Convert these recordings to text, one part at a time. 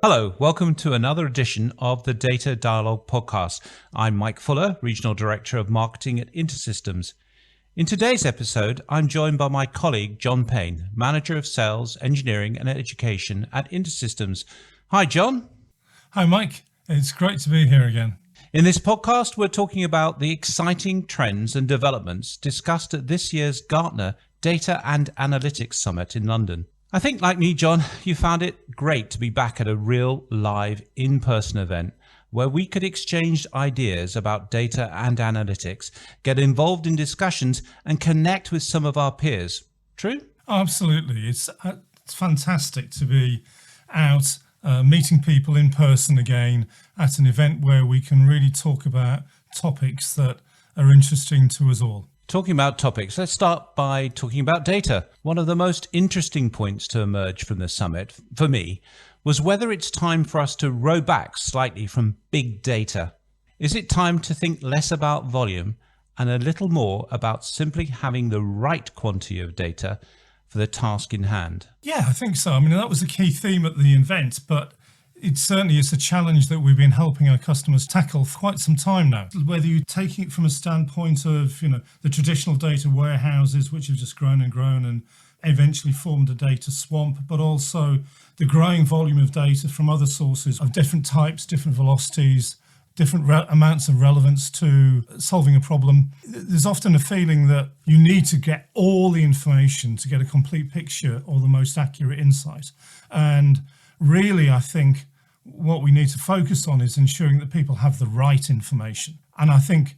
Hello, welcome to another edition of the Data Dialogue podcast. I'm Mike Fuller, Regional Director of Marketing at InterSystems. In today's episode, I'm joined by my colleague, Jon Payne, Manager of Sales, Engineering and Education at InterSystems. Hi, Jon. Hi, Mike. It's great to be here again. In this podcast, we're talking about the exciting trends and developments discussed at this year's Gartner Data and Analytics Summit in London. I think, like me, Jon, you found it great to be back at a real, live, in-person event where we could exchange ideas about data and analytics, get involved in discussions, and connect with some of our peers. True? Absolutely. It's fantastic to be out meeting people in person again at an event where we can really talk about topics that are interesting to us all. Talking about topics, let's start by talking about data. One of the most interesting points to emerge from the summit, for me, was whether it's time for us to row back slightly from big data. Is it time to think less about volume and a little more about simply having the right quantity of data for the task in hand? Yeah, I think so. I mean, that was a key theme at the event, but it certainly is a challenge that we've been helping our customers tackle for quite some time now. Whether you're taking it from a standpoint of, the traditional data warehouses, which have just grown and eventually formed a data swamp, but also the growing volume of data from other sources of different types, different velocities, different amounts of relevance to solving a problem. There's often a feeling that you need to get all the information to get a complete picture or the most accurate insight. And really, I think what we need to focus on is ensuring that people have the right information. And I think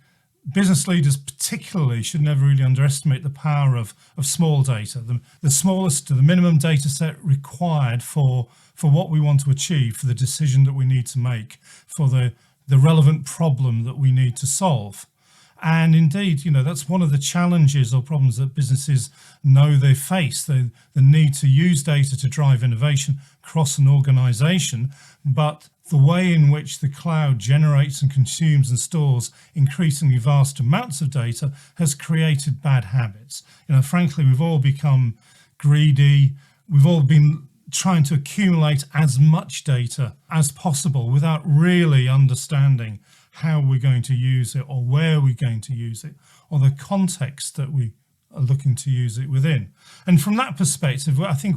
business leaders particularly should never really underestimate the power of small data, the smallest to the minimum data set required for what we want to achieve, for the decision that we need to make, for the relevant problem that we need to solve. And indeed, that's one of the challenges or problems that businesses know they face, the need to use data to drive innovation across an organization. But the way in which the cloud generates and consumes and stores increasingly vast amounts of data has created bad habits. Frankly, we've all become greedy. We've all been trying to accumulate as much data as possible without really understanding how we're going to use it or where we're going to use it or the context that we are looking to use it within. And from that perspective, I think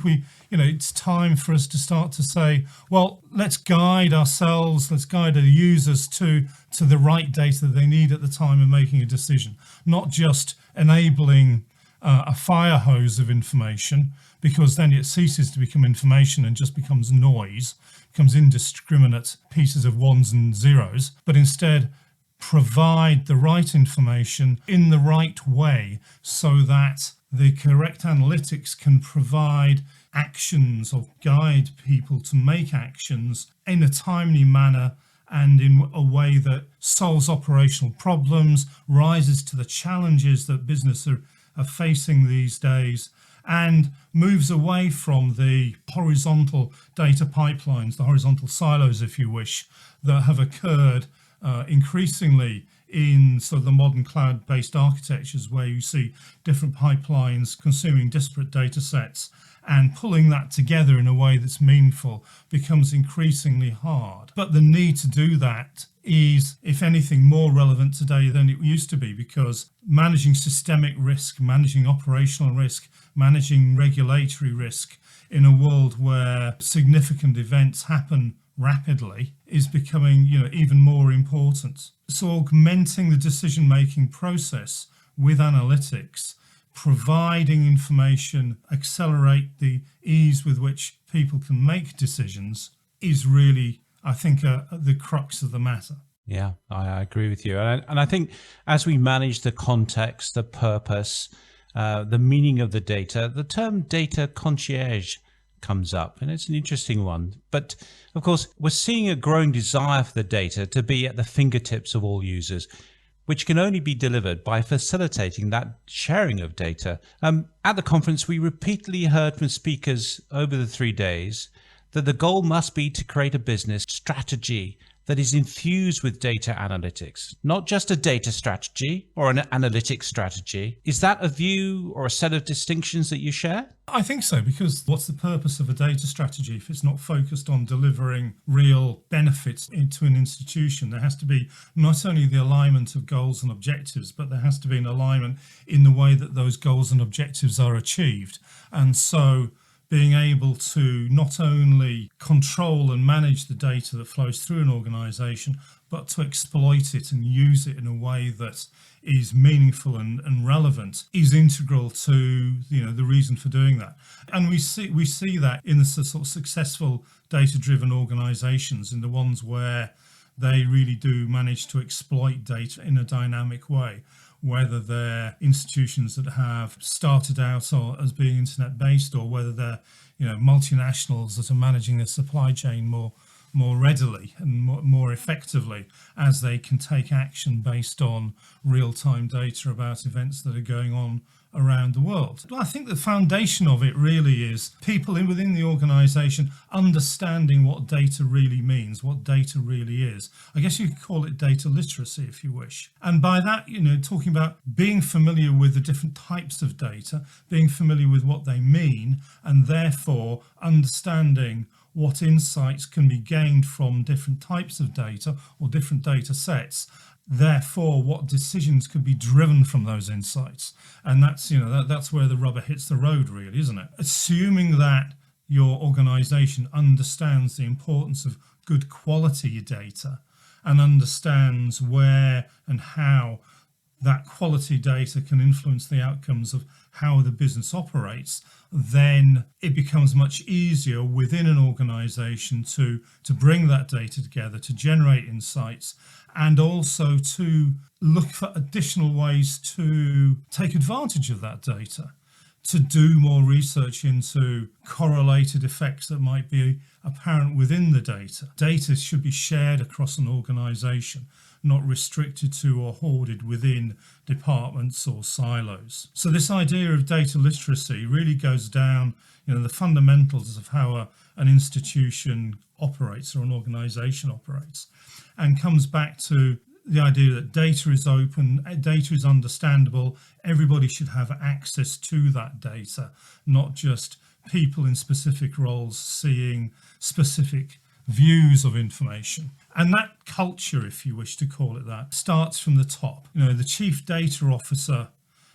it's time for us to start to say, well, let's guide ourselves, let's guide our users to the right data they need at the time of making a decision, not just enabling a fire hose of information, because then it ceases to become information and just becomes noise, becomes indiscriminate pieces of ones and zeros, but instead provide the right information in the right way so that the correct analytics can provide actions or guide people to make actions in a timely manner and in a way that solves operational problems, rises to the challenges that business are facing these days, and moves away from the horizontal data pipelines, the horizontal silos, if you wish, that have occurred increasingly in sort of the modern cloud-based architectures, where you see different pipelines consuming disparate data sets, and pulling that together in a way that's meaningful becomes increasingly hard. But the need to do that is, if anything, more relevant today than it used to be, because managing systemic risk, managing operational risk, managing regulatory risk in a world where significant events happen rapidly is becoming, even more important. So augmenting the decision-making process with analytics, providing information, accelerate the ease with which people can make decisions is really, I think, the crux of the matter. Yeah, I agree with you. And I think as we manage the context, the purpose, the meaning of the data, the term data concierge comes up, and it's an interesting one. But of course, we're seeing a growing desire for the data to be at the fingertips of all users, which can only be delivered by facilitating that sharing of data. At the conference, we repeatedly heard from speakers over the 3 days that the goal must be to create a business strategy that is infused with data analytics, not just a data strategy or an analytics strategy. Is that a view or a set of distinctions that you share? I think so, because what's the purpose of a data strategy if it's not focused on delivering real benefits into an institution? There has to be not only the alignment of goals and objectives, but there has to be an alignment in the way that those goals and objectives are achieved. And so being able to not only control and manage the data that flows through an organisation, but to exploit it and use it in a way that is meaningful and relevant is integral to the reason for doing that. And we see that in the sort of successful data-driven organisations, in the ones where they really do manage to exploit data in a dynamic way, whether they're institutions that have started out as being internet-based, or whether they're multinationals that are managing their supply chain more readily and more effectively, as they can take action based on real-time data about events that are going on around the world. I think the foundation of it really is people within the organisation understanding what data really means, what data really is. I guess you could call it data literacy if you wish. And by that, talking about being familiar with the different types of data, being familiar with what they mean, and therefore understanding what insights can be gained from different types of data or different data sets. Therefore, what decisions could be driven from those insights. And that's that's where the rubber hits the road, really, isn't it? Assuming that your organization understands the importance of good quality data and understands where and how that quality data can influence the outcomes of how the business operates, then it becomes much easier within an organization to bring that data together, to generate insights, and also to look for additional ways to take advantage of that data, to do more research into correlated effects that might be apparent within the data. Data should be shared across an organization, not restricted to or hoarded within departments or silos. So this idea of data literacy really goes down, the fundamentals of how an institution operates or an organization operates, and comes back to the idea that data is open, data is understandable, everybody should have access to that data, not just people in specific roles seeing specific views of information. And that culture, if you wish to call it that, starts from the top. The chief data officer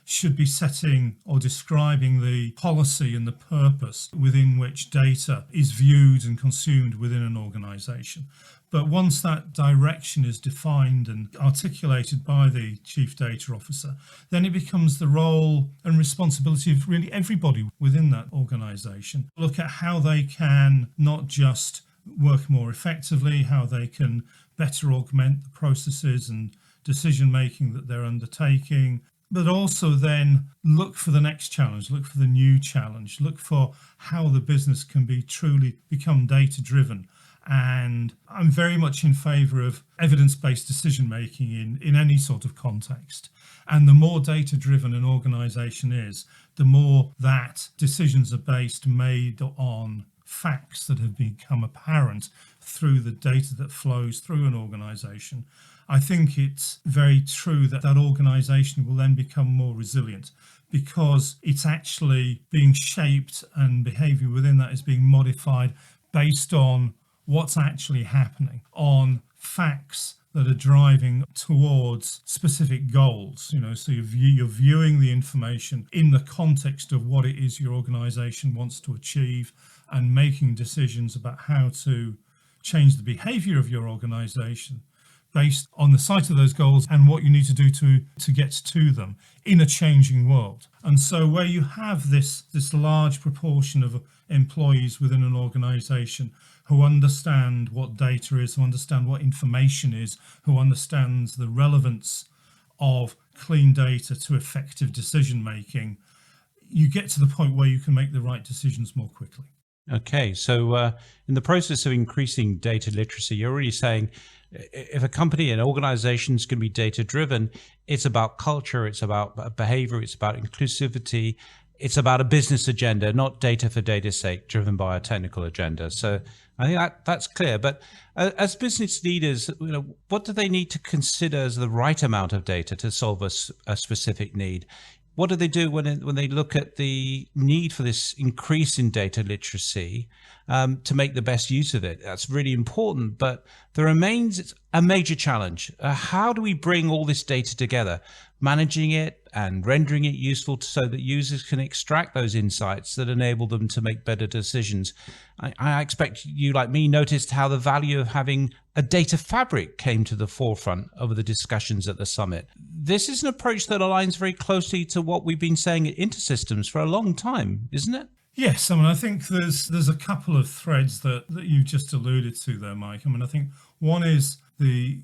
should be setting or describing the policy and the purpose within which data is viewed and consumed within an organization. But once that direction is defined and articulated by the chief data officer, then it becomes the role and responsibility of really everybody within that organization. Look at how they can not just work more effectively, how they can better augment the processes and decision making that they're undertaking, but also then look for the next challenge, look for the new challenge, look for how the business can be truly become data driven. And I'm very much in favour of evidence-based decision making in any sort of context. And the more data driven an organisation is, the more that decisions are made on facts that have become apparent through the data that flows through an organisation. I think it's very true that organisation will then become more resilient, because it's actually being shaped and behaviour within that is being modified based on what's actually happening, on facts that are driving towards specific goals. So you're viewing the information in the context of what it is your organisation wants to achieve, and making decisions about how to change the behaviour of your organisation based on the sight of those goals and what you need to do to get to them in a changing world. And so where you have this large proportion of employees within an organisation who understand what data is, who understand what information is, who understands the relevance of clean data to effective decision making, you get to the point where you can make the right decisions more quickly. Okay, so in the process of increasing data literacy, you're really saying if a company and organizations can be data driven, it's about culture, it's about behavior, it's about inclusivity, it's about a business agenda, not data for data's sake, driven by a technical agenda. So I think that's clear. But as business leaders, what do they need to consider as the right amount of data to solve a specific need? What do they do when they look at the need for this increase in data literacy to make the best use of it? That's really important, but there remains a major challenge. How do we bring all this data together, managing it and rendering it useful so that users can extract those insights that enable them to make better decisions? I expect you, like me, noticed how the value of having a data fabric came to the forefront of the discussions at the summit. This is an approach that aligns very closely to what we've been saying at InterSystems for a long time, isn't it? Yes, I think there's a couple of threads that you just alluded to there, Mike. I think one is the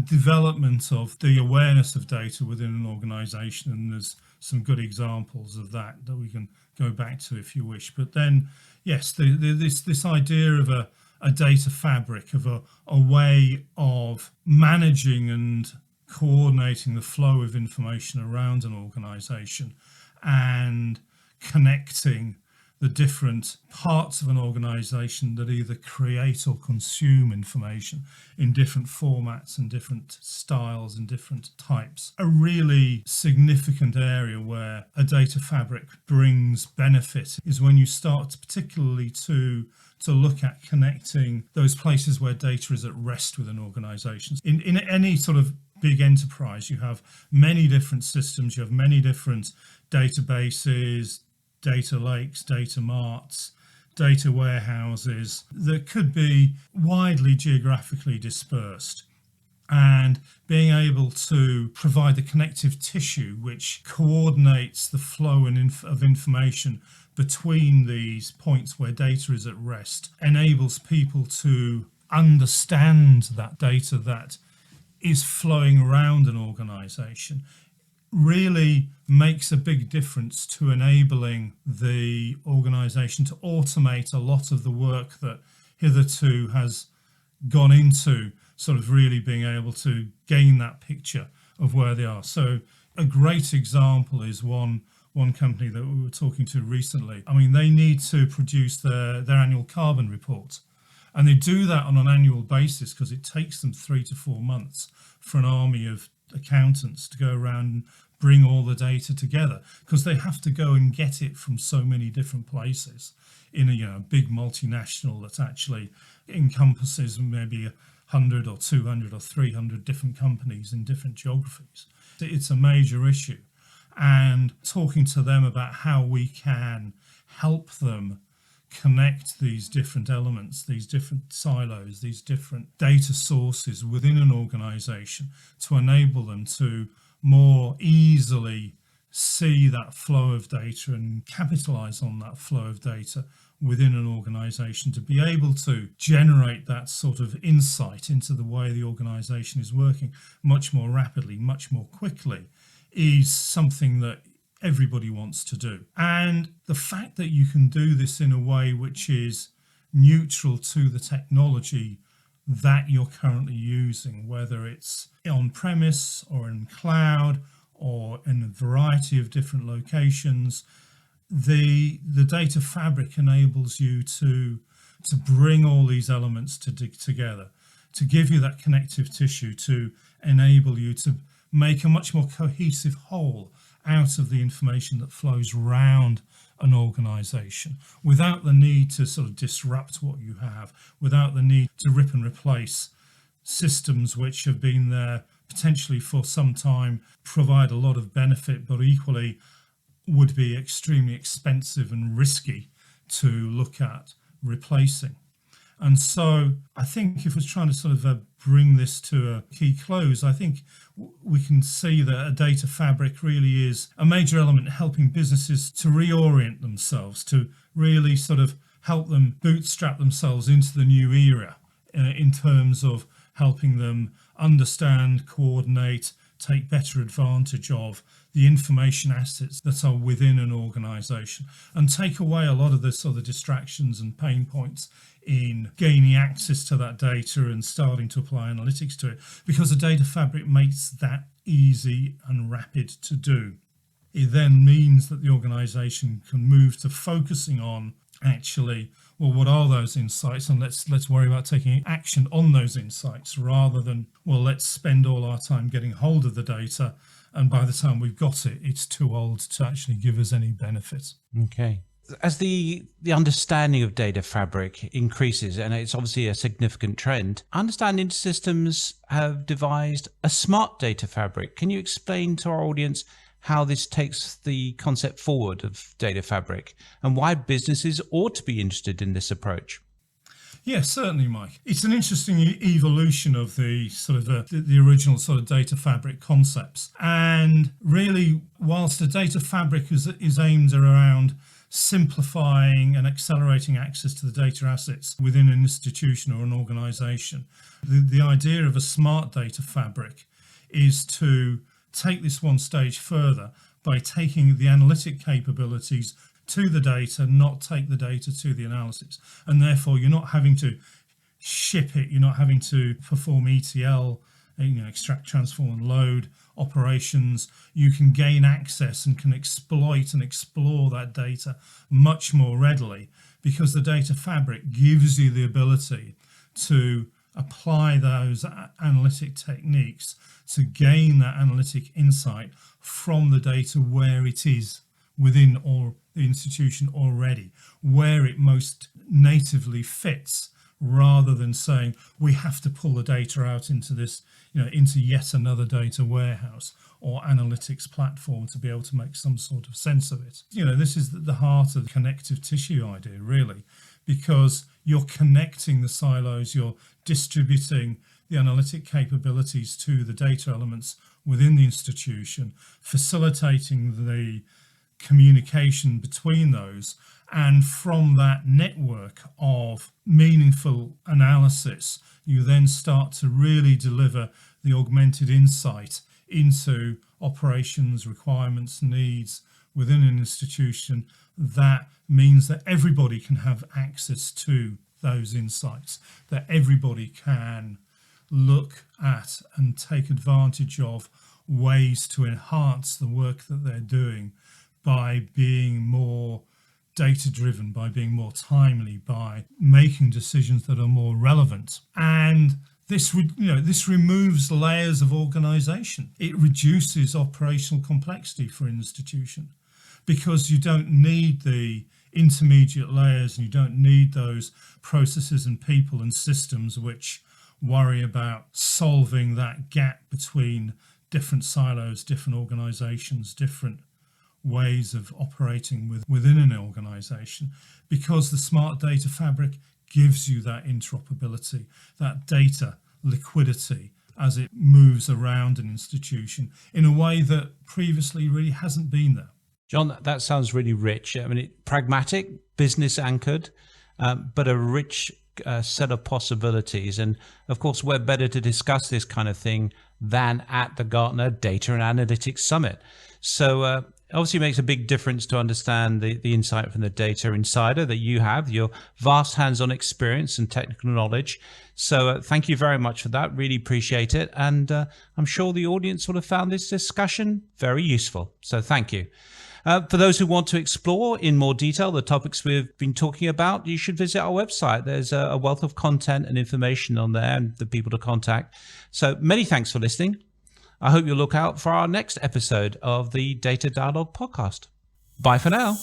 development of the awareness of data within an organization, and there's some good examples of that we can go back to if you wish. But then, yes, this idea of a data fabric, of a way of managing and coordinating the flow of information around an organization and connecting the different parts of an organization that either create or consume information in different formats and different styles and different types. A really significant area where a data fabric brings benefit is when you start particularly to look at connecting those places where data is at rest within organizations. In any sort of big enterprise, you have many different systems, you have many different databases, data lakes, data marts, data warehouses that could be widely geographically dispersed. And being able to provide the connective tissue which coordinates the flow of information between these points where data is at rest enables people to understand that data that is flowing around an organization, really makes a big difference to enabling the organization to automate a lot of the work that hitherto has gone into sort of really being able to gain that picture of where they are. So a great example is one company that we were talking to recently. They need to produce their annual carbon report. And they do that on an annual basis because it takes them 3 to 4 months for an army of accountants to go around and bring all the data together, because they have to go and get it from so many different places in a big multinational that actually encompasses maybe 100 or 200 or 300 different companies in different geographies. It's a major issue. And talking to them about how we can help them connect these different elements, these different silos, these different data sources within an organization to enable them to more easily see that flow of data and capitalize on that flow of data within an organization, to be able to generate that sort of insight into the way the organization is working much more rapidly, much more quickly, is something that everybody wants to do. And the fact that you can do this in a way which is neutral to the technology that you're currently using, whether it's on-premise or in cloud or in a variety of different locations, the data fabric enables you to bring all these elements together, to give you that connective tissue, to enable you to make a much more cohesive whole out of the information that flows around an organization, without the need to sort of disrupt what you have, without the need to rip and replace systems which have been there potentially for some time, provide a lot of benefit, but equally would be extremely expensive and risky to look at replacing. And so I think if we're trying to sort of bring this to a key close, I think we can see that a data fabric really is a major element helping businesses to reorient themselves, to really sort of help them bootstrap themselves into the new era in terms of helping them understand, coordinate, take better advantage of the information assets that are within an organization, and take away a lot of the sort of distractions and pain points in gaining access to that data and starting to apply analytics to it, because the data fabric makes that easy and rapid to do. it then means that the organization can move to focusing on actually, well, what are those insights? And let's worry about taking action on those insights rather than, well, let's spend all our time getting hold of the data. And by the time we've got it, it's too old to actually give us any benefit. Okay. As the understanding of data fabric increases, and it's obviously a significant trend, I understand InterSystems have devised a smart data fabric. Can you explain to our audience how this takes the concept forward of data fabric and why businesses ought to be interested in this approach? Yes, certainly, Mike. It's an interesting evolution of the sort of the original sort of data fabric concepts. And really, whilst the data fabric is aimed around simplifying and accelerating access to the data assets within an institution or an organization, the idea of a smart data fabric is to take this one stage further by taking the analytic capabilities to the data, not take the data to the analysis. And therefore, you're not having to ship it, you're not having to perform ETL, extract, transform, and load operations. You can gain access and can exploit and explore that data much more readily because the data fabric gives you the ability to apply those analytic techniques to gain that analytic insight from the data where it is within or the institution already, where it most natively fits, rather than saying we have to pull the data out into this, into yet another data warehouse or analytics platform to be able to make some sort of sense of it. This is the heart of the connective tissue idea, really, because you're connecting the silos, you're distributing the analytic capabilities to the data elements within the institution, facilitating the communication between those, and from that network of meaningful analysis you then start to really deliver the augmented insight into operations, requirements, needs within an institution. That means that everybody can have access to those insights, that everybody can look at and take advantage of ways to enhance the work that they're doing by being more data-driven, by being more timely, by making decisions that are more relevant. And this removes layers of organization. It reduces operational complexity for an institution because you don't need the intermediate layers and you don't need those processes and people and systems which worry about solving that gap between different silos, different organizations, different ways of operating within an organization, because the smart data fabric gives you that interoperability, that data liquidity as it moves around an institution in a way that previously really hasn't been there. Jon, that sounds really rich. I mean, pragmatic, business anchored, but a rich set of possibilities. And of course, we're better to discuss this kind of thing than at the Gartner Data Analytics Summit. So obviously makes a big difference to understand the insight from the data insider that you have, your vast hands-on experience and technical knowledge. So thank you very much for that. Really appreciate it. And I'm sure the audience will have found this discussion very useful. So thank you. For those who want to explore in more detail the topics we've been talking about, you should visit our website. There's a wealth of content and information on there and the people to contact. So many thanks for listening. I hope you'll look out for our next episode of the Data Dialogue podcast. Bye for now.